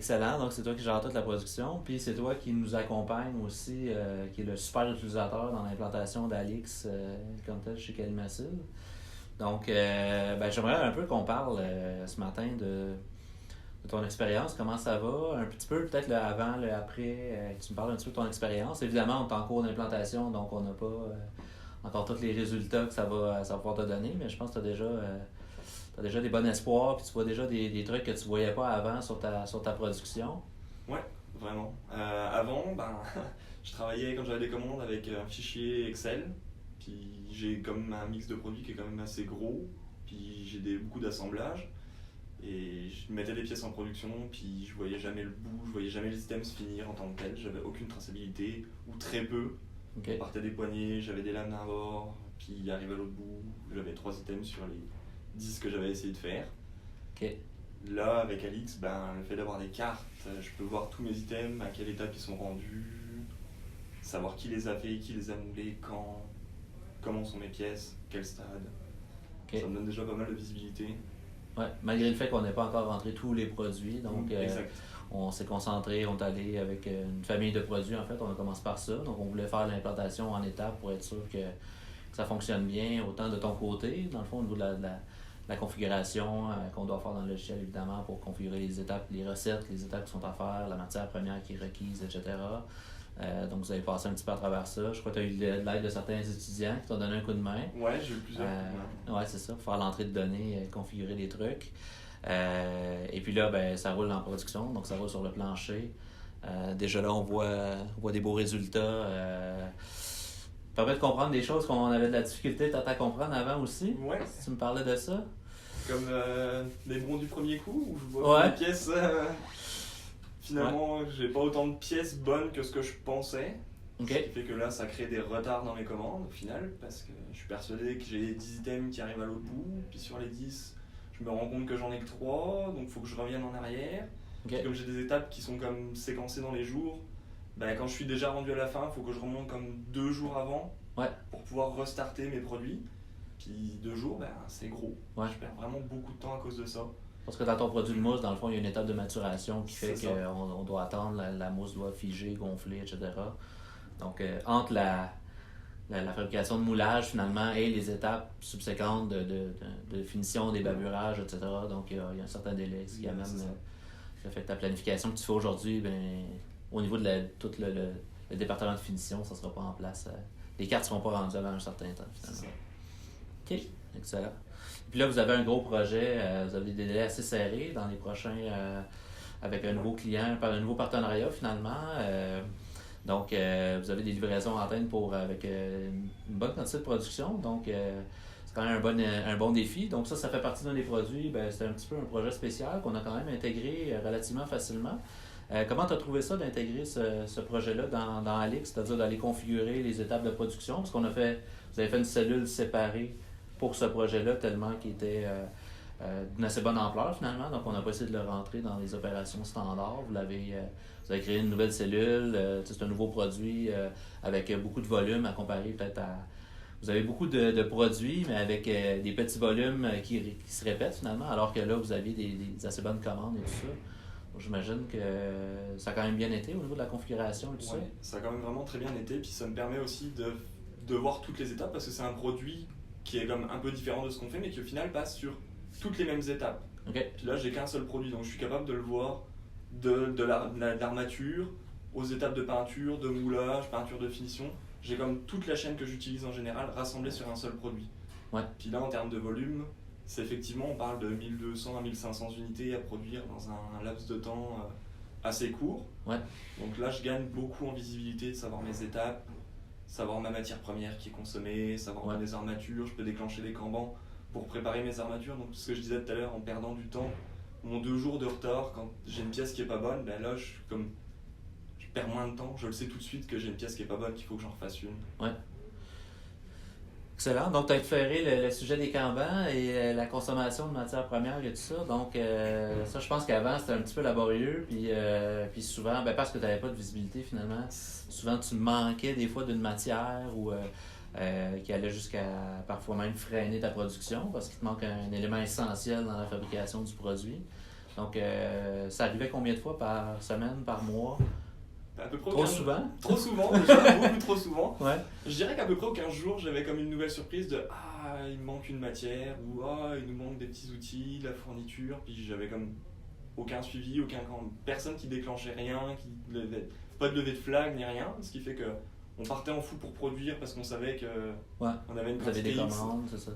Excellent. Donc, c'est toi qui gères toute la production. Puis, c'est toi qui nous accompagne aussi, qui est le super utilisateur dans l'implantation d'Alix comme tel chez Calimacil. Donc, j'aimerais un peu qu'on parle ce matin de ton expérience, comment ça va, un petit peu peut-être le avant, le après, tu me parles un petit peu de ton expérience. Évidemment, on est en cours d'implantation, donc on n'a pas encore tous les résultats que ça va pouvoir te donner, mais je pense que tu as déjà des bons espoirs, puis tu vois déjà des trucs que tu ne voyais pas avant sur ta production. Ouais, vraiment. Avant, je travaillais quand j'avais des commandes avec un fichier Excel, puis j'ai comme un mix de produits qui est quand même assez gros, puis j'ai beaucoup d'assemblages. Et je mettais des pièces en production, puis je voyais jamais le bout, je voyais jamais les items se finir en tant que tel, j'avais aucune traçabilité, ou très peu. Okay. On partait des poignées, j'avais des lames d'un bord, puis arrivé à l'autre bout, j'avais 3 items sur les 10 que j'avais essayé de faire. Okay. Là, avec Alix, le fait d'avoir des cartes, je peux voir tous mes items, à quelle étape ils sont rendus, savoir qui les a fait, qui les a moulés, quand, comment sont mes pièces, quel stade. Okay. Ça me donne déjà pas mal de visibilité. Ouais, malgré le fait qu'on n'ait pas encore rentré tous les produits, donc on s'est concentré, on est allé avec une famille de produits en fait, on a commencé par ça, donc on voulait faire l'implantation en étapes pour être sûr que ça fonctionne bien, autant de ton côté, dans le fond au niveau de la configuration qu'on doit faire dans le logiciel évidemment pour configurer les étapes, les recettes, les étapes qui sont à faire, la matière première qui est requise, etc. Donc vous avez passé un petit peu à travers ça. Je crois que tu as eu l'aide de certains étudiants qui t'ont donné un coup de main. Ouais, j'ai eu plusieurs coups de main. Ouais, c'est ça, pour faire l'entrée de données, configurer des trucs. Et puis là, ça roule en production, donc ça roule sur le plancher. Déjà là, on voit des beaux résultats. Ça permet de comprendre des choses qu'on avait de la difficulté à comprendre avant aussi. Ouais. Si tu me parlais de ça. Comme les bons du premier coup, où je vois des pièces... Finalement, j'ai pas autant de pièces bonnes que ce que je pensais. Okay. Ce qui fait que là, ça crée des retards dans mes commandes au final, parce que je suis persuadé que j'ai 10 items qui arrivent à l'autre bout, puis sur les 10, je me rends compte que j'en ai que 3, donc il faut que je revienne en arrière. Okay. Comme j'ai des étapes qui sont comme séquencées dans les jours, quand je suis déjà rendu à la fin, il faut que je remonte comme 2 jours avant pour pouvoir restarter mes produits. Puis 2 jours, c'est gros. Ouais. Je perds vraiment beaucoup de temps à cause de ça. Parce que dans ton produit de mousse, dans le fond, il y a une étape de maturation qui fait qu'on doit attendre, la mousse doit figer, gonfler, etc. Donc, entre la fabrication de moulage, finalement, et les étapes subséquentes de finition des baburages, etc. Donc, il y a un certain délai qui amène le fait que ta planification que tu fais aujourd'hui, au niveau de tout le département de finition, ça ne sera pas en place. Les cartes ne seront pas rendues avant un certain temps, finalement. OK, excellent. Puis là, vous avez un gros projet, vous avez des délais assez serrés dans les prochains, avec un nouveau client, un nouveau partenariat finalement. Donc, vous avez des livraisons en antenne avec une bonne quantité de production. Donc, c'est quand même un bon défi. Donc, ça fait partie d'un des produits. C'est un petit peu un projet spécial qu'on a quand même intégré relativement facilement. Comment tu as trouvé ça d'intégrer ce projet-là dans Alix, c'est-à-dire d'aller configurer les étapes de production? Parce vous avez fait une cellule séparée pour ce projet-là, tellement qu'il était d'une assez bonne ampleur finalement. Donc, on n'a pas essayé de le rentrer dans les opérations standards. Vous avez créé une nouvelle cellule, c'est un nouveau produit avec beaucoup de volume à comparer peut-être à... Vous avez beaucoup de produits, mais avec des petits volumes qui se répètent finalement, alors que là, vous aviez des assez bonnes commandes et tout ça. Donc, j'imagine que ça a quand même bien été au niveau de la configuration et tout ça. Ça a quand même vraiment très bien été, puis ça me permet aussi de voir toutes les étapes, parce que c'est un produit qui est comme un peu différent de ce qu'on fait, mais qui au final passe sur toutes les mêmes étapes. Okay. Puis là, j'ai qu'un seul produit, donc je suis capable de le voir de l'armature aux étapes de peinture, de moulage, peinture de finition. J'ai comme toute la chaîne que j'utilise en général rassemblée sur un seul produit. Ouais. Puis là, en termes de volume, c'est effectivement, on parle de 1200 à 1500 unités à produire dans un laps de temps assez court. Ouais. Donc là, je gagne beaucoup en visibilité de savoir mes étapes, savoir ma matière première qui est consommée, savoir mes armatures, je peux déclencher des Kanban pour préparer mes armatures. Donc ce que je disais tout à l'heure, en perdant du temps, mon 2 jours de retard, quand j'ai une pièce qui est pas bonne, là je perds moins de temps, je le sais tout de suite que j'ai une pièce qui est pas bonne, qu'il faut que j'en refasse une. Ouais. Excellent. Donc, tu as éclairé le sujet des Kanban et la consommation de matières premières et tout ça. Donc, ça, je pense qu'avant, c'était un petit peu laborieux. Puis souvent, parce que tu n'avais pas de visibilité finalement, souvent tu manquais des fois d'une matière ou qui allait jusqu'à parfois même freiner ta production parce qu'il te manque un élément essentiel dans la fabrication du produit. Donc, ça arrivait combien de fois par semaine, par mois? À peu près Trop souvent? Trop souvent, déjà, beaucoup trop souvent. Ouais. Je dirais qu'à peu près aux 15 jours, j'avais comme une nouvelle surprise de ah, il me manque une matière, ou ah, il nous manque des petits outils, de la fourniture. Puis j'avais comme aucun suivi, personne qui déclenchait rien, pas de levée de flag ni rien. Ce qui fait que on partait en fou pour produire parce qu'on savait que on avait une Vous avez quantité des X. commandes, c'est ça.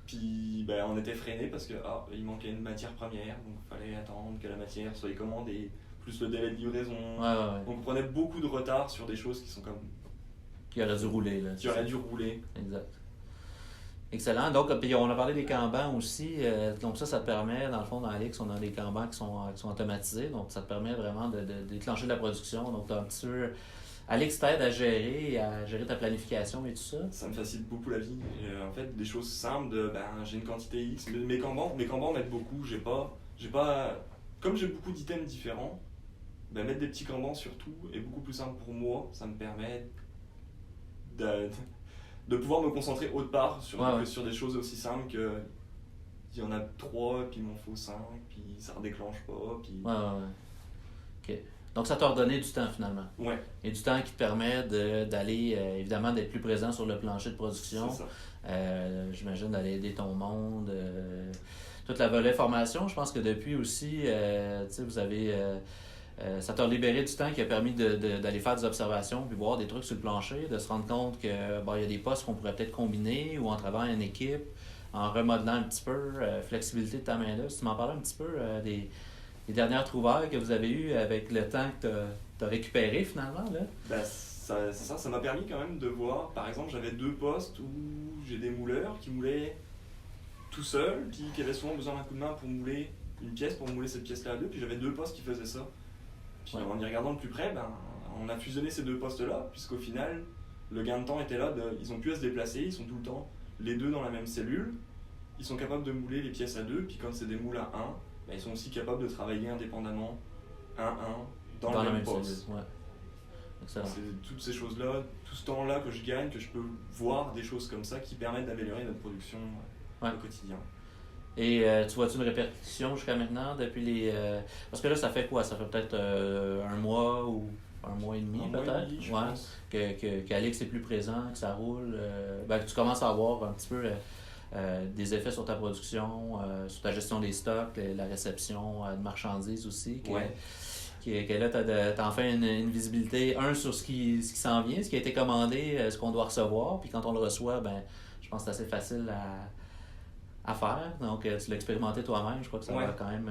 Puis on était freiné parce que il manquait une matière première, donc il fallait attendre que la matière soit commandée, plus le délai de livraison. Ouais. Donc on prenait beaucoup de retard sur des choses qui sont comme... Qui aurait dû rouler. Là, qui aurait dû rouler. Exact. Excellent. Donc, puis on a parlé des Kanban aussi. Donc ça te permet, dans le fond, dans Alix, on a des Kanban qui sont automatisés. Donc ça te permet vraiment de déclencher de la production. Donc tu as un petit peu... Alix t'aide à gérer ta planification et tout ça. Ça me facilite beaucoup la vie. En fait, des choses simples de j'ai une quantité X. Mes Kanban m'aident beaucoup. Comme j'ai beaucoup d'items différents, mettre des petits Kanban sur tout est beaucoup plus simple pour moi. Ça me permet de pouvoir me concentrer autre part sur des choses aussi simples que il y en a 3, puis il m'en faut 5, puis ça redéclenche pas. Puis... Ouais. OK. Donc ça t'a redonné du temps finalement. Ouais. Et du temps qui te permet d'aller, évidemment, d'être plus présent sur le plancher de production. C'est ça. J'imagine d'aller aider ton monde. Toute la volet formation, je pense que depuis aussi, vous avez... ça t'a libéré du temps qui a permis d'aller faire des observations puis voir des trucs sur le plancher, de se rendre compte que il y a des postes qu'on pourrait peut-être combiner ou en travaillant en équipe, en remodelant un petit peu, flexibilité de ta main-d'œuvre. Si tu m'en parlais un petit peu des dernières trouvailles que vous avez eues avec le temps que tu as récupéré finalement, là? Ça m'a permis quand même de voir, par exemple, j'avais 2 postes où j'ai des mouleurs qui moulaient tout seuls, puis qui avaient souvent besoin d'un coup de main pour mouler une pièce, pour mouler cette pièce-là à 2, puis j'avais 2 postes qui faisaient ça. Puis en y regardant de plus près, on a fusionné ces 2 postes-là, puisqu'au final, le gain de temps était là, ils ont pu à se déplacer, ils sont tout le temps les 2 dans la même cellule, ils sont capables de mouler les pièces à 2, puis quand c'est des moules à 1, ils sont aussi capables de travailler indépendamment, 1-1, dans le même poste. Ouais. C'est toutes ces choses-là, tout ce temps-là que je gagne, que je peux voir des choses comme ça qui permettent d'améliorer notre production au quotidien. Et tu vois-tu une répercussion jusqu'à maintenant depuis les... Parce que là, ça fait quoi? Ça fait peut-être un mois ou un mois et demi peut-être? Je pense. Qu'Alix est plus présent, que ça roule. Que tu commences à avoir un petit peu des effets sur ta production, sur ta gestion des stocks, la réception de marchandises aussi. Que là, tu as enfin une visibilité, sur ce qui s'en vient, ce qui a été commandé, ce qu'on doit recevoir. Puis quand on le reçoit, je pense que c'est assez facile à faire. Donc, tu l'as expérimenté toi-même. Je crois que ça va quand même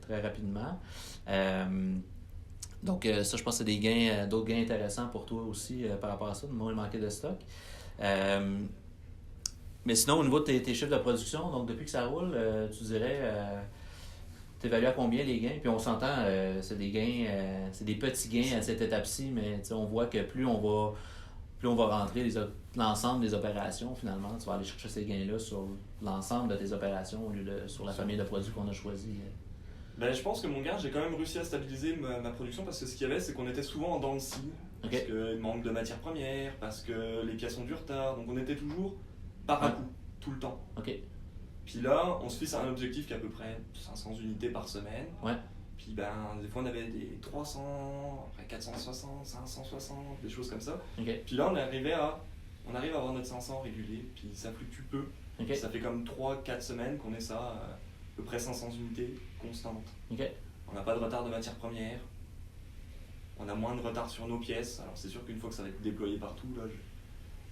très rapidement. Donc, ça, je pense que c'est d'autres gains intéressants pour toi aussi par rapport à ça, de moins manquer de stock. Mais sinon, au niveau de tes chiffres de production, donc depuis que ça roule, tu dirais... tu évalues à combien les gains? Puis on s'entend, c'est des gains, c'est des petits gains à cette étape-ci, mais on voit que plus on va rentrer l'ensemble des opérations, finalement, tu vas aller chercher ces gains-là sur l'ensemble de tes opérations au lieu de sur la famille de produits qu'on a choisi. Je pense que mon gain, j'ai quand même réussi à stabiliser ma production parce que ce qu'il y avait, c'est qu'on était souvent en dents de scie. Parce qu'il manque de matières premières, parce que les pièces ont du retard, donc on était toujours par à coup, tout le temps. Puis là, on se fixe un objectif qui est à peu près 500 unités par semaine. Puis des fois on avait des 300, après 460, 560, des choses comme ça. Puis là on arrive à avoir notre 500 régulier, puis ça fluctue peu. Ça fait comme 3-4 semaines qu'on est ça, à peu près 500 unités constantes. On n'a pas de retard de matières premières. On a moins de retard sur nos pièces. Alors c'est sûr qu'une fois que ça va être déployé partout, là,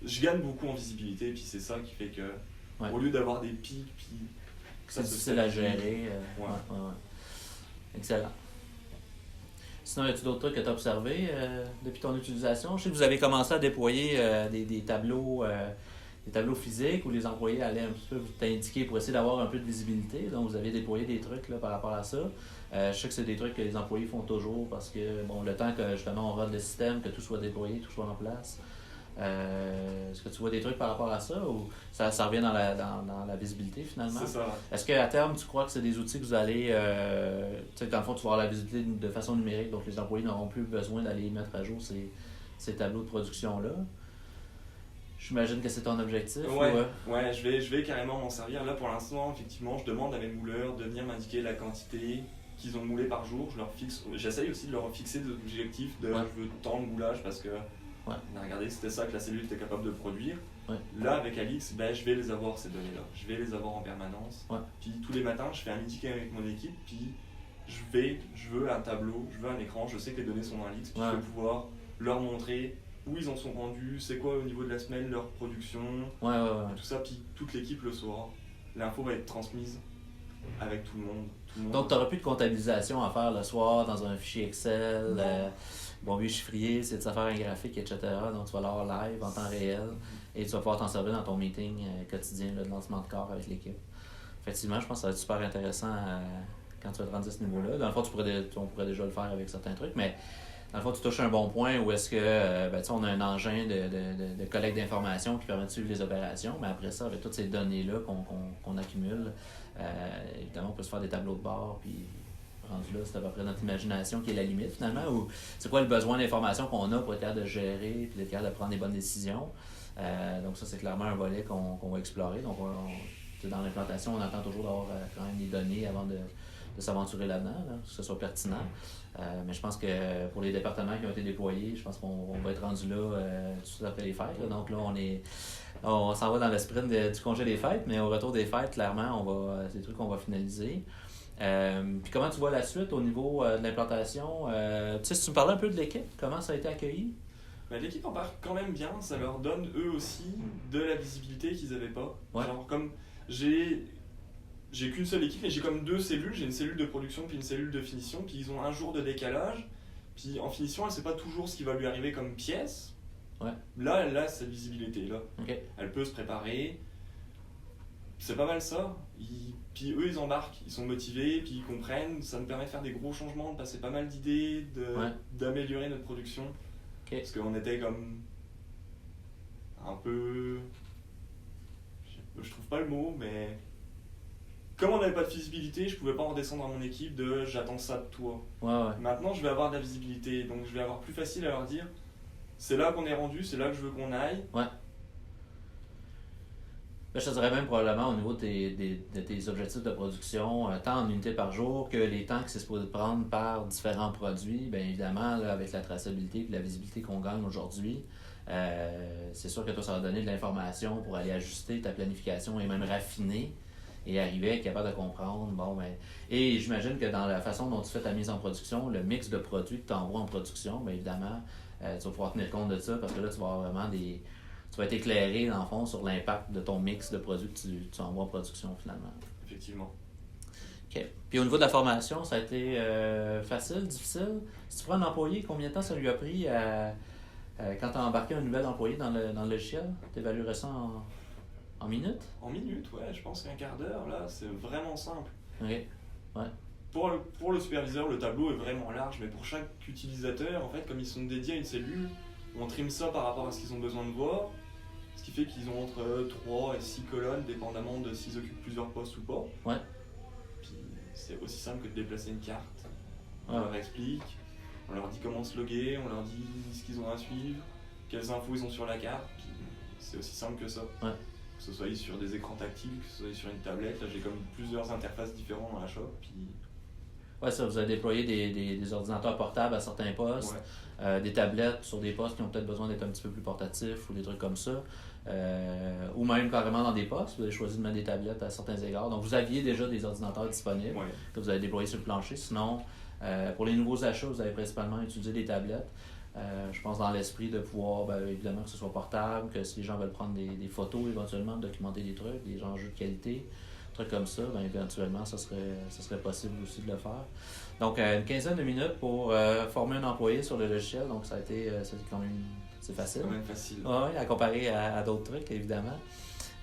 je gagne beaucoup en visibilité, puis c'est ça qui fait que au lieu d'avoir des pics, puis c'est difficile à gérer. Excellent. Sinon, y a-t-il d'autres trucs que tu as observés depuis ton utilisation? Je sais que vous avez commencé à déployer des tableaux physiques où les employés allaient un petit peu t'indiquer pour essayer d'avoir un peu de visibilité. Donc, vous avez déployé des trucs là, par rapport à ça. Je sais que c'est des trucs que les employés font toujours parce que le temps que justement on rode le système, que tout soit déployé, tout soit en place. Est-ce que tu vois des trucs par rapport à ça ou ça revient dans la visibilité finalement? C'est ça. Est-ce qu'à terme, tu crois que c'est des outils que vous allez... dans le fond, tu vas avoir la visibilité de façon numérique, donc les employés n'auront plus besoin d'aller mettre à jour ces tableaux de production-là? J'imagine que c'est ton objectif. Je vais carrément m'en servir. Là, pour l'instant, effectivement, je demande à mes mouleurs de venir m'indiquer la quantité qu'ils ont moulé par jour, j'essaye aussi de leur fixer des objectifs de je veux tant de moulage parce que on a regardé c'était ça que la cellule était capable de produire. Là avec Alix, je vais les avoir ces données-là, je vais les avoir en permanence. Puis tous les matins je fais un meeting avec mon équipe, puis je veux un tableau, je veux un écran, je sais que les données sont dans Alix, puis je vais pouvoir leur montrer où ils en sont rendus, c'est quoi au niveau de la semaine leur production, tout ça, puis toute l'équipe le saura. L'info va être transmise avec tout le monde. Donc, tu n'auras plus de comptabilisation à faire le soir dans un fichier Excel, chiffrier, c'est de se faire un graphique, etc. Donc, tu vas l'avoir live en temps réel et tu vas pouvoir t'en servir dans ton meeting quotidien de lancement de corps avec l'équipe. Effectivement, je pense que ça va être super intéressant quand tu vas te rendre à ce niveau-là. Dans le fond, on pourrait déjà le faire avec certains trucs, mais dans le fond, tu touches un bon point où est-ce que on a un engin de collecte d'informations qui permet de suivre les opérations, mais après ça, avec toutes ces données-là qu'on accumule, évidemment, on peut se faire des tableaux de bord, puis rendu là, c'est à peu près notre imagination qui est la limite finalement, ou c'est quoi le besoin d'information qu'on a pour être capable de gérer, puis être capable de prendre des bonnes décisions. Donc ça, c'est clairement un volet qu'on va explorer. Donc dans l'implantation, on entend toujours d'avoir quand même des données avant de s'aventurer là-dedans, que ce soit pertinent. Mais je pense que pour les départements qui ont été déployés, je pense qu'on va être rendu là tout de suite après les fêtes. Là. Donc là, on s'en va dans le sprint du congé des fêtes, mais au retour des fêtes, clairement, c'est des trucs qu'on va finaliser. Puis comment tu vois la suite au niveau de l'implantation? Si tu me parlais un peu de l'équipe, comment ça a été accueilli? L'équipe embarque quand même bien, ça leur donne eux aussi de la visibilité qu'ils n'avaient pas. Genre comme j'ai qu'une seule équipe, mais j'ai comme deux cellules. J'ai une cellule de production puis une cellule de finition. Puis ils ont un jour de décalage. Puis en finition, elle ne sait pas toujours ce qui va lui arriver comme pièce. Là, elle a cette visibilité-là. Elle peut se préparer. C'est pas mal ça. Puis eux, ils embarquent. Ils sont motivés, puis ils comprennent. Ça nous permet de faire des gros changements, de passer pas mal d'idées, d'améliorer notre production. Parce qu'on était comme un peu... Je trouve pas le mot, mais... Comme on n'avait pas de visibilité, je pouvais pas en redescendre à mon équipe de j'attends ça de toi. Maintenant, je vais avoir de la visibilité, donc je vais avoir plus facile à leur dire c'est là qu'on est rendu, c'est là que je veux qu'on aille. Je te dirais même probablement au niveau de tes objectifs de production, tant en unités par jour que les temps que c'est supposé prendre par différents produits, bien évidemment, là, avec la traçabilité et la visibilité qu'on gagne aujourd'hui, c'est sûr que toi, ça va donner de l'information pour aller ajuster ta planification et même raffiner et arriver à être capable de comprendre. Et j'imagine que dans la façon dont tu fais ta mise en production, le mix de produits que tu envoies en production, bien évidemment, tu vas pouvoir tenir compte de ça parce que là, tu vas avoir vraiment tu vas être éclairé, dans le fond, sur l'impact de ton mix de produits que tu envoies en production, finalement. Effectivement. OK. Puis au niveau de la formation, ça a été facile, difficile? Si tu prends un employé, combien de temps ça lui a pris quand tu as embarqué un nouvel employé dans le logiciel? Tu évaluerais ça en minutes? En minutes, je pense qu'un quart d'heure, là, c'est vraiment simple. OK. Pour le superviseur, le tableau est vraiment large, mais pour chaque utilisateur, en fait, comme ils sont dédiés à une cellule, on trim ça par rapport à ce qu'ils ont besoin de voir. Ce qui fait qu'ils ont entre 3 et 6 colonnes, dépendamment de s'ils occupent plusieurs postes ou pas. Puis c'est aussi simple que de déplacer une carte. On leur explique, on leur dit comment se loguer, on leur dit ce qu'ils ont à suivre, quelles infos ils ont sur la carte. Puis c'est aussi simple que ça. Que ce soit sur des écrans tactiles, que ce soit sur une tablette. Là, j'ai comme plusieurs interfaces différentes dans la shop. Puis... ça, vous avez déployé des ordinateurs portables à certains postes, des tablettes sur des postes qui ont peut-être besoin d'être un petit peu plus portatifs ou des trucs comme ça. Ou même carrément dans des postes, vous avez choisi de mettre des tablettes à certains égards. Donc vous aviez déjà des ordinateurs disponibles que vous avez déployés sur le plancher. Sinon, pour les nouveaux achats, vous avez principalement utilisé des tablettes. Je pense dans l'esprit de pouvoir, évidemment, que ce soit portable, que si les gens veulent prendre des photos éventuellement, documenter des trucs, des enjeux de qualité, trucs comme ça, éventuellement, ça serait possible aussi de le faire. Donc, une quinzaine de minutes pour former un employé sur le logiciel. Donc, ça a été quand même c'est facile. C'est quand même facile. À comparer à d'autres trucs, évidemment.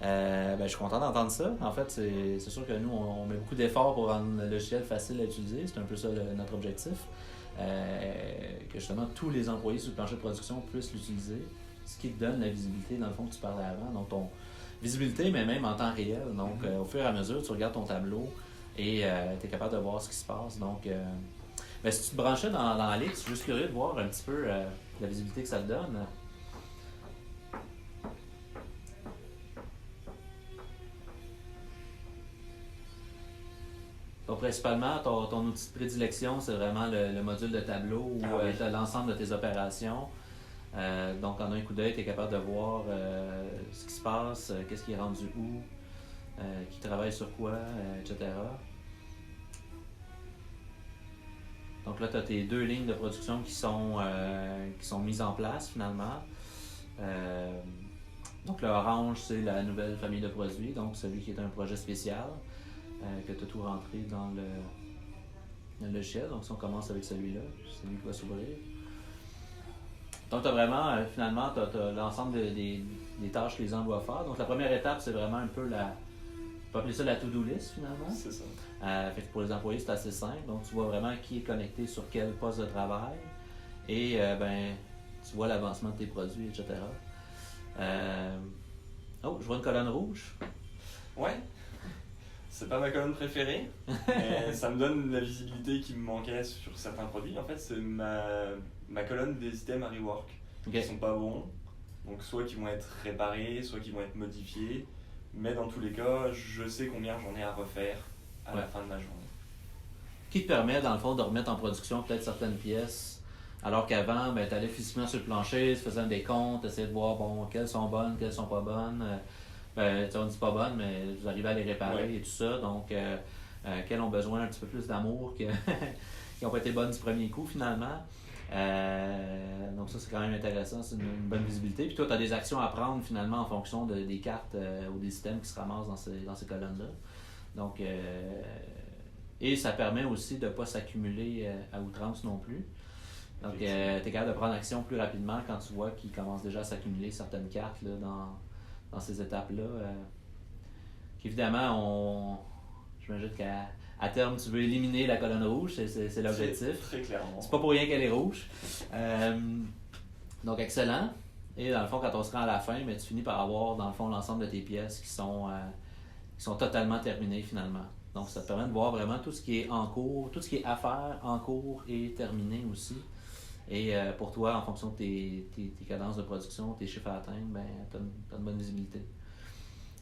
Je suis content d'entendre ça. En fait, c'est sûr que nous, on met beaucoup d'efforts pour rendre le logiciel facile à utiliser. C'est un peu ça notre objectif. Que justement, tous les employés sur le plancher de production puissent l'utiliser. Ce qui te donne la visibilité, dans le fond, que tu parlais avant. Donc, ton visibilité, mais même en temps réel. Donc, au fur et à mesure, tu regardes ton tableau et tu es capable de voir ce qui se passe. Donc, si tu te branchais dans Alix, je suis juste curieux de voir un petit peu la visibilité que ça te donne. Donc, principalement, ton outil de prédilection, c'est vraiment le module de tableau où tu as l'ensemble de tes opérations. Donc, en un coup d'œil, tu es capable de voir ce qui se passe, qu'est-ce qui est rendu où, qui travaille sur quoi, etc. Donc là, tu as tes 2 lignes de production qui sont mises en place finalement. Donc le orange, c'est la nouvelle famille de produits, donc celui qui est un projet spécial, que tu as tout rentré dans le logiciel. Donc si on commence avec celui-là, c'est celui qui va s'ouvrir. Donc tu as vraiment, finalement, tu as l'ensemble des tâches que les gens doivent faire. Donc la première étape, c'est vraiment un peu on peut appeler ça la to-do list finalement. C'est ça. Fait que pour les employés, c'est assez simple. Donc tu vois vraiment qui est connecté sur quel poste de travail et tu vois l'avancement de tes produits, etc. Oh, je vois une colonne rouge. Ouais. C'est pas ma colonne préférée, mais ça me donne la visibilité qui me manquait sur certains produits. En fait, c'est ma colonne des items à rework qui sont pas bons. Donc soit qui vont être réparés, soit qui vont être modifiés. Mais dans tous les cas, je sais combien j'en ai à refaire à la fin de ma journée. Qui te permet, dans le fond, de remettre en production peut-être certaines pièces, alors qu'avant, tu allais physiquement sur le plancher, tu faisais des comptes, tu essayais de voir quelles sont bonnes, quelles sont pas bonnes. On dit pas bonnes, mais vous arrivez à les réparer et tout ça. Donc, quelles ont besoin un petit peu plus d'amour, qui n'ont pas été bonnes du premier coup finalement. Donc ça, c'est quand même intéressant, c'est une bonne visibilité. Puis toi, tu as des actions à prendre finalement en fonction des cartes ou des systèmes qui se ramassent dans ces colonnes-là. Donc, et ça permet aussi de ne pas s'accumuler à outrance non plus. Donc, tu es capable de prendre action plus rapidement quand tu vois qu'il commence déjà à s'accumuler certaines cartes là, dans ces étapes-là. Évidemment, j'imagine qu'à terme, tu veux éliminer la colonne rouge, c'est l'objectif. Très clairement. C'est pas pour rien qu'elle est rouge. Donc, excellent. Et dans le fond, quand on se rend à la fin, tu finis par avoir, dans le fond, l'ensemble de tes pièces qui sont totalement terminées finalement. Donc, ça te permet de voir vraiment tout ce qui est en cours, tout ce qui est à faire en cours et terminé aussi. Et pour toi, en fonction de tes cadences de production, tes chiffres à atteindre, tu as une bonne visibilité.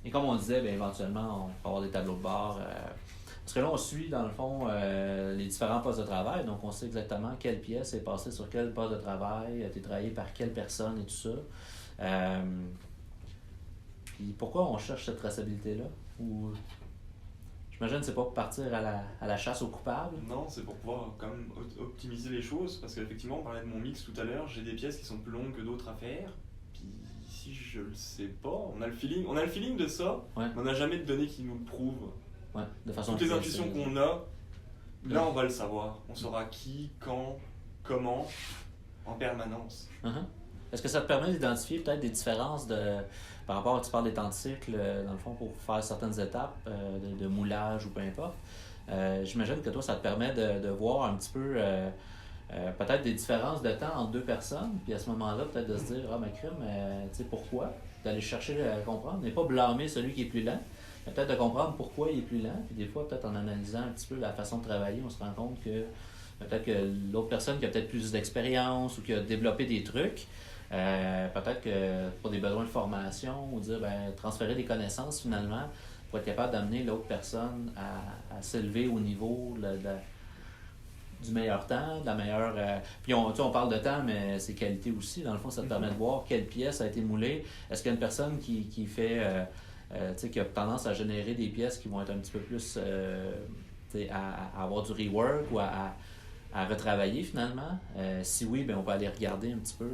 Et comme on disait, éventuellement, on peut avoir des tableaux de bord. Parce que là, on suit, dans le fond, les différents postes de travail. Donc, on sait exactement quelle pièce est passée sur quel poste de travail, a été travaillé par quelle personne et tout ça. Puis pourquoi on cherche cette traçabilité-là? Ou j'imagine que c'est pas pour partir à la chasse aux coupables. Non, c'est pour pouvoir quand même optimiser les choses. Parce qu'effectivement, on parlait de mon mix tout à l'heure, j'ai des pièces qui sont plus longues que d'autres à faire. Puis si je le sais pas, on a le feeling de ça, mais on n'a jamais de données qui nous le prouvent. Ouais, de façon toutes les intuitions qu'on a, là on va le savoir. On saura qui, quand, comment, en permanence. Est-ce que ça te permet d'identifier peut-être des différences par rapport à, tu parles des temps de cycle, dans le fond, pour faire certaines étapes de moulage ou peu importe. J'imagine que toi, ça te permet de voir un petit peu peut-être des différences de temps entre deux personnes, puis à ce moment-là, peut-être de se dire, crime, tu sais, pourquoi? D'aller chercher à comprendre, mais pas blâmer celui qui est plus lent. Mais peut-être de comprendre pourquoi il est plus lent, puis des fois, peut-être en analysant un petit peu la façon de travailler, on se rend compte que peut-être que l'autre personne qui a peut-être plus d'expérience ou qui a développé des trucs, peut-être que pour des besoins de formation, ou dire transférer des connaissances finalement pour être capable d'amener l'autre personne à s'élever au niveau du meilleur temps, de la meilleure. Puis on parle de temps, mais c'est qualité aussi. Dans le fond, ça te permet de voir quelle pièce a été moulée. Est-ce qu'il y a une personne qui fait qui a tendance à générer des pièces qui vont être un petit peu plus à avoir du rework ou à retravailler finalement. Si oui, on peut aller regarder un petit peu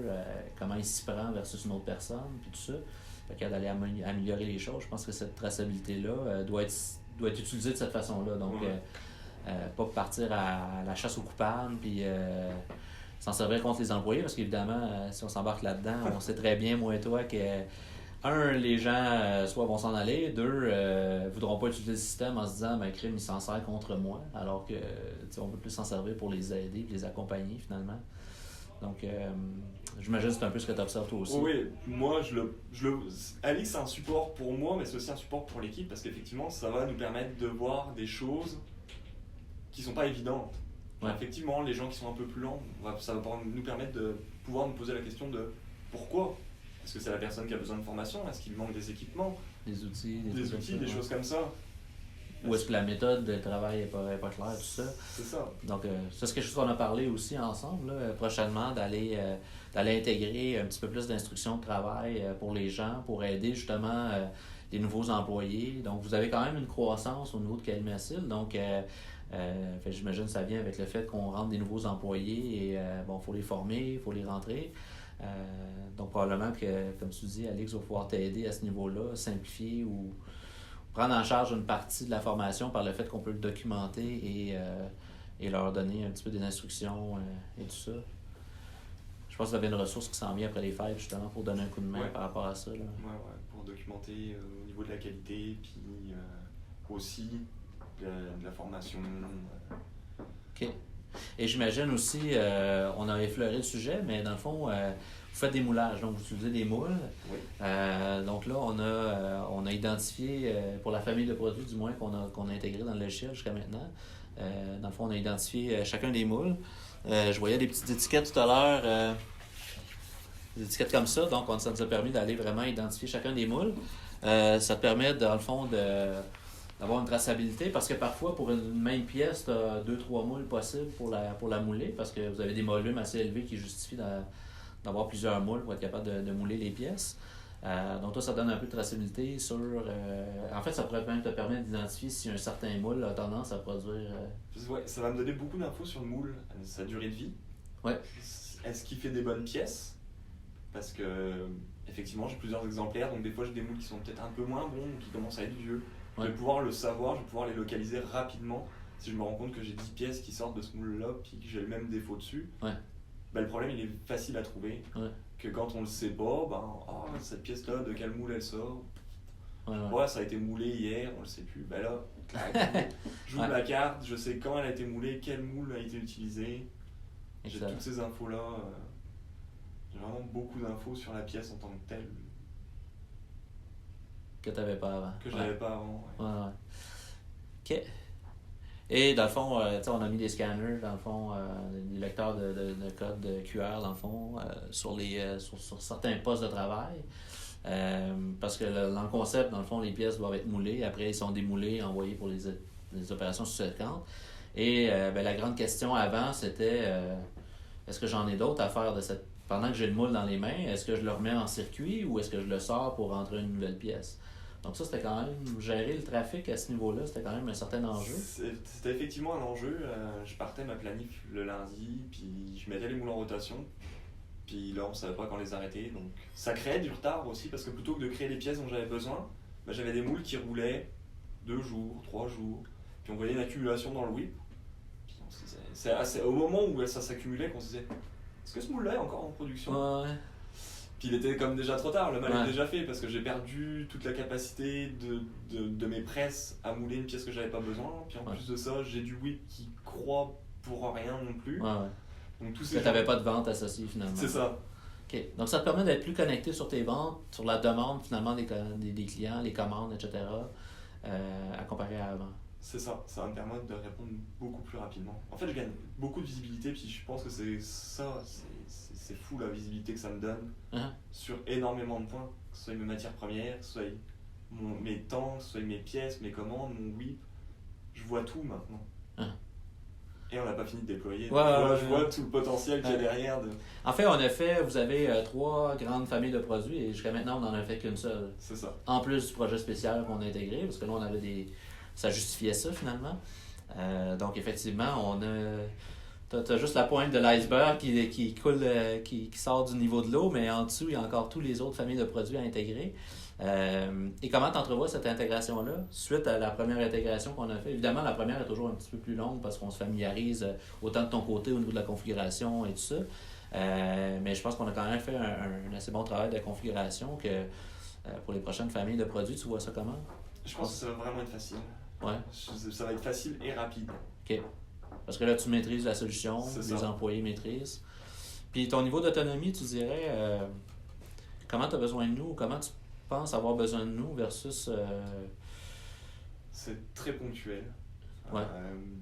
comment il s'y prend versus une autre personne, puis tout ça. Fait qu'il y a d'aller améliorer les choses. Je pense que cette traçabilité-là doit être utilisée de cette façon-là. Donc, pas partir à la chasse aux coupables, puis s'en servir contre les employés, parce qu'évidemment, si on s'embarque là-dedans, on sait très bien, moi et toi, que les gens soit vont s'en aller, voudront pas utiliser le système en se disant crime, il s'en sert contre moi, alors que on peut plus s'en servir pour les aider et les accompagner finalement. Donc j'imagine que c'est un peu ce que tu observes toi aussi. Oui, moi Alix c'est un support pour moi, mais c'est aussi un support pour l'équipe, parce qu'effectivement ça va nous permettre de voir des choses qui sont pas évidentes. Effectivement, les gens qui sont un peu plus lents, ça va nous permettre de pouvoir nous poser la question de pourquoi. Est-ce que c'est la personne qui a besoin de formation? Est-ce qu'il manque des équipements? Des outils, des choses comme ça. Ou est-ce que la méthode de travail n'est pas claire, tout ça. C'est ça. Donc, ça, c'est quelque chose qu'on a parlé aussi ensemble, là, prochainement, d'aller intégrer un petit peu plus d'instruction de travail pour les gens, pour aider justement les nouveaux employés. Donc, vous avez quand même une croissance au niveau de Calimacil. Donc, j'imagine que ça vient avec le fait qu'on rentre des nouveaux employés et il faut les former, il faut les rentrer. Donc, probablement que, comme tu dis, Alix va pouvoir t'aider à ce niveau-là, simplifier ou prendre en charge une partie de la formation par le fait qu'on peut le documenter et leur donner un petit peu des instructions et tout ça. Je pense que vous avez une ressource qui s'en vient après les fêtes, justement, pour donner un coup de main par rapport à ça. Là. Ouais, pour documenter au niveau de la qualité, puis aussi de la formation. OK. Et j'imagine aussi, on a effleuré le sujet, mais dans le fond, vous faites des moulages, donc vous utilisez des moules. Oui. Donc là, on a identifié, pour la famille de produits du moins qu'on a intégré dans le logiciel jusqu'à maintenant, dans le fond, on a identifié chacun des moules. Je voyais des petites étiquettes tout à l'heure, des étiquettes comme ça, donc ça nous a permis d'aller vraiment identifier chacun des moules. Ça te permet, dans le fond, d'avoir une traçabilité, parce que parfois, pour une même pièce, tu as 2-3 moules possibles pour la mouler, parce que vous avez des volumes assez élevés qui justifient d'avoir plusieurs moules pour être capable de mouler les pièces. Donc toi, ça donne un peu de traçabilité sur... en fait, ça pourrait même te permettre d'identifier si un certain moule a tendance à produire... Ouais, ça va me donner beaucoup d'infos sur le moule, sa durée de vie. Ouais. Est-ce qu'il fait des bonnes pièces? Parce que, effectivement, j'ai plusieurs exemplaires, donc des fois j'ai des moules qui sont peut-être un peu moins bons, ou qui commencent à être vieux. Je vais pouvoir le savoir, je vais pouvoir les localiser rapidement. Si je me rends compte que j'ai 10 pièces qui sortent de ce moule-là, puis que j'ai le même défaut dessus, le problème il est facile à trouver. Que quand on le sait pas, cette pièce-là, de quel moule elle sort? Ça a été moulé hier, on le sait plus. Là, j'ouvre la carte, je sais quand elle a été moulée, quel moule a été utilisé. J'ai toutes ces infos-là. J'ai vraiment beaucoup d'infos sur la pièce en tant que telle. Que tu n'avais pas avant. Que je n'avais pas avant. OK. Et dans le fond, on a mis des scanners, dans le fond, des lecteurs de code de QR, dans le fond, sur certains postes de travail. Parce que dans le concept, dans le fond, les pièces doivent être moulées. Après, ils sont démoulés, envoyés pour les opérations subséquentes. Et la grande question avant, c'était est-ce que j'en ai d'autres à faire pendant que j'ai le moule dans les mains, est-ce que je le remets en circuit ou est-ce que je le sors pour rentrer une nouvelle pièce? Donc ça, c'était quand même, gérer le trafic à ce niveau-là, c'était quand même un certain enjeu. C'était effectivement un enjeu. Je partais ma planif le lundi, puis je mettais les moules en rotation. Puis là, on savait pas quand les arrêter. Donc ça créait du retard aussi, parce que plutôt que de créer les pièces dont j'avais besoin, j'avais des moules qui roulaient 2 jours, 3 jours. Puis on voyait une accumulation dans le whip. Puis c'est au moment où ça s'accumulait qu'on se disait, est-ce que ce moule-là est encore en production? Puis il était comme déjà trop tard, le mal est déjà fait, parce que j'ai perdu toute la capacité de mes presses à mouler une pièce que j'avais pas besoin. Puis en plus de ça, j'ai du whip qui croît pour rien non plus. Donc tous ces t'avais pas de vente associée finalement. C'est ça. OK. Donc ça te permet d'être plus connecté sur tes ventes, sur la demande finalement des clients, les commandes, etc. À comparer à avant. C'est ça. Ça va me permettre de répondre beaucoup plus rapidement. En fait, je gagne beaucoup de visibilité, puis je pense que c'est ça. C'est fou la visibilité que ça me donne sur énormément de points, que ce soit mes matières premières, que ce soit mes temps, que ce soit mes pièces, mes commandes, mon whip. Je vois tout maintenant. Et on n'a pas fini de déployer. Je vois tout le potentiel qu'il y a derrière. En fait, vous avez 3 grandes familles de produits et jusqu'à maintenant, on n'en a fait qu'une seule. C'est ça. En plus du projet spécial qu'on a intégré, parce que là, on avait ça justifiait ça finalement. Donc, effectivement, t'as juste la pointe de l'iceberg qui coule, qui sort du niveau de l'eau, mais en dessous, il y a encore toutes les autres familles de produits à intégrer. Et comment tu entrevois cette intégration-là suite à la première intégration qu'on a fait? Évidemment, la première est toujours un petit peu plus longue parce qu'on se familiarise autant de ton côté au niveau de la configuration et tout ça. Mais je pense qu'on a quand même fait un assez bon travail de configuration que pour les prochaines familles de produits, tu vois ça comment? Je pense que ça va vraiment être facile. Ça va être facile et rapide. OK. Parce que là, tu maîtrises la solution, les employés maîtrisent. Puis ton niveau d'autonomie, tu dirais, comment tu as besoin de nous, comment tu penses avoir besoin de nous versus... C'est très ponctuel.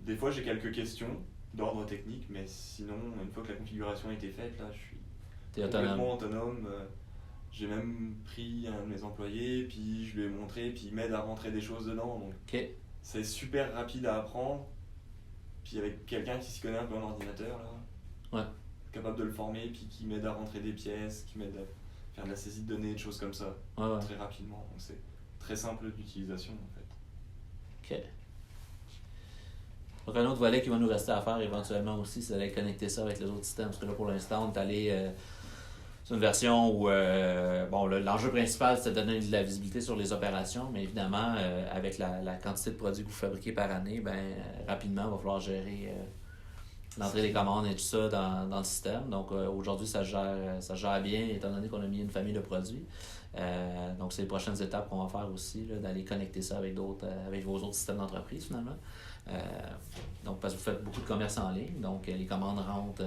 Des fois, j'ai quelques questions d'ordre technique, mais sinon, une fois que la configuration a été faite, là, je suis complètement autonome. J'ai même pris un de mes employés, puis je lui ai montré, puis il m'aide à rentrer des choses dedans. Donc, c'est super rapide à apprendre. Puis avec quelqu'un qui s'y connaît un peu en ordinateur, là, Ouais. capable de le former, puis qui m'aide à rentrer des pièces, qui m'aide à faire de la saisie de données, des choses comme ça, Ouais. très rapidement. Donc c'est très simple d'utilisation en fait. OK. Donc, un autre volet qui va nous rester à faire éventuellement aussi, c'est d'aller connecter ça avec les autres systèmes. Parce que là, pour l'instant, on est allé sur une version où l'enjeu principal, c'est de donner de la visibilité sur les opérations, mais évidemment, avec la quantité de produits que vous fabriquez par année, rapidement, il va falloir gérer l'entrée des commandes et tout ça dans le système. Donc, aujourd'hui, ça se gère bien, étant donné qu'on a mis une famille de produits. Donc, c'est les prochaines étapes qu'on va faire aussi, là, d'aller connecter ça avec avec vos autres systèmes d'entreprise, finalement. Donc, parce que vous faites beaucoup de commerce en ligne, donc les commandes rentrent,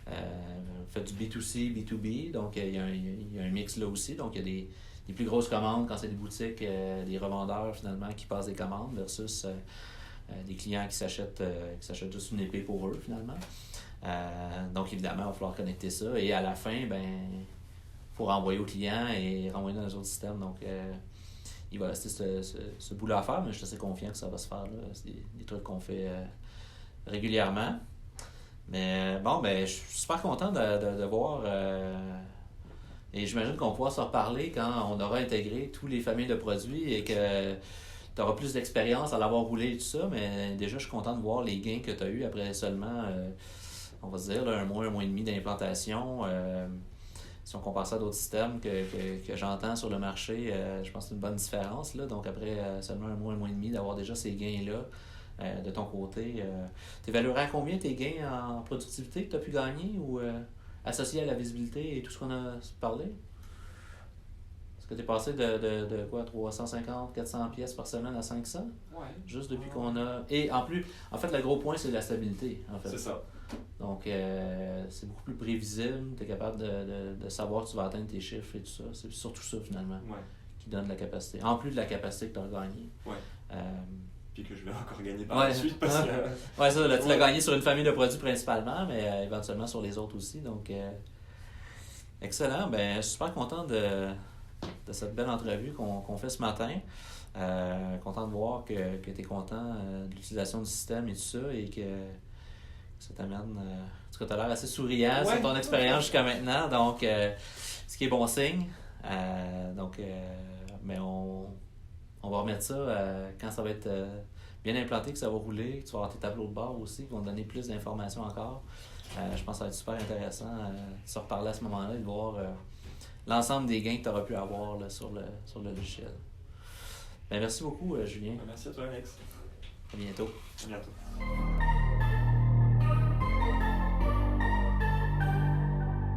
vous faites du B2C, B2B, donc il y a un mix là aussi. Donc, il y a des plus grosses commandes quand c'est des boutiques, des revendeurs finalement qui passent des commandes versus des clients qui s'achètent juste une épée pour eux finalement. Donc, évidemment, il va falloir connecter ça et à la fin, il faut renvoyer au client et renvoyer dans les autres systèmes. Donc, il va rester ce bout-là à faire, mais je suis assez confiant que ça va se faire. Là. C'est des trucs qu'on fait régulièrement. Mais je suis super content de voir. Et j'imagine qu'on pourra se reparler quand on aura intégré tous les familles de produits et que tu auras plus d'expérience à l'avoir roulé et tout ça. Mais déjà, je suis content de voir les gains que tu as eus après seulement, on va se dire, là, un mois et demi d'implantation. Si on compare ça à d'autres systèmes que j'entends sur le marché, je pense que c'est une bonne différence. Là. Donc, après seulement un mois et demi, d'avoir déjà ces gains-là de ton côté, tu évaluerais à combien tes gains en productivité que tu as pu gagner ou associé à la visibilité et tout ce qu'on a parlé? Est-ce que tu es passé de quoi, 350, 400 pièces par semaine à 500? Ouais. Juste depuis qu'on a... Et en plus, en fait, le gros point, c'est la stabilité. En fait. C'est ça. Donc, c'est beaucoup plus prévisible. Tu es capable de savoir que tu vas atteindre tes chiffres et tout ça. C'est surtout ça, finalement, qui donne la capacité. En plus de la capacité que tu as gagnée. Ouais. Puis que je vais encore gagner par la suite. Parce que... Ouais, ça, là, tu l'as gagné sur une famille de produits principalement, mais éventuellement sur les autres aussi. Donc, excellent. Je suis super content de cette belle entrevue qu'on fait ce matin. Content de voir que tu es content de l'utilisation du système et tout ça et que ça t'amène... en tout cas, tu as l'air assez souriant sur ton expérience jusqu'à maintenant, donc ce qui est bon signe. Mais on va remettre ça quand ça va être bien implanté, que ça va rouler, que tu vas avoir tes tableaux de bord aussi, qui vont te donner plus d'informations encore. Je pense que ça va être super intéressant de se reparler à ce moment-là et de voir l'ensemble des gains que tu auras pu avoir là, sur le logiciel. Merci beaucoup, Julien. Merci à toi, Alex. À bientôt. À bientôt.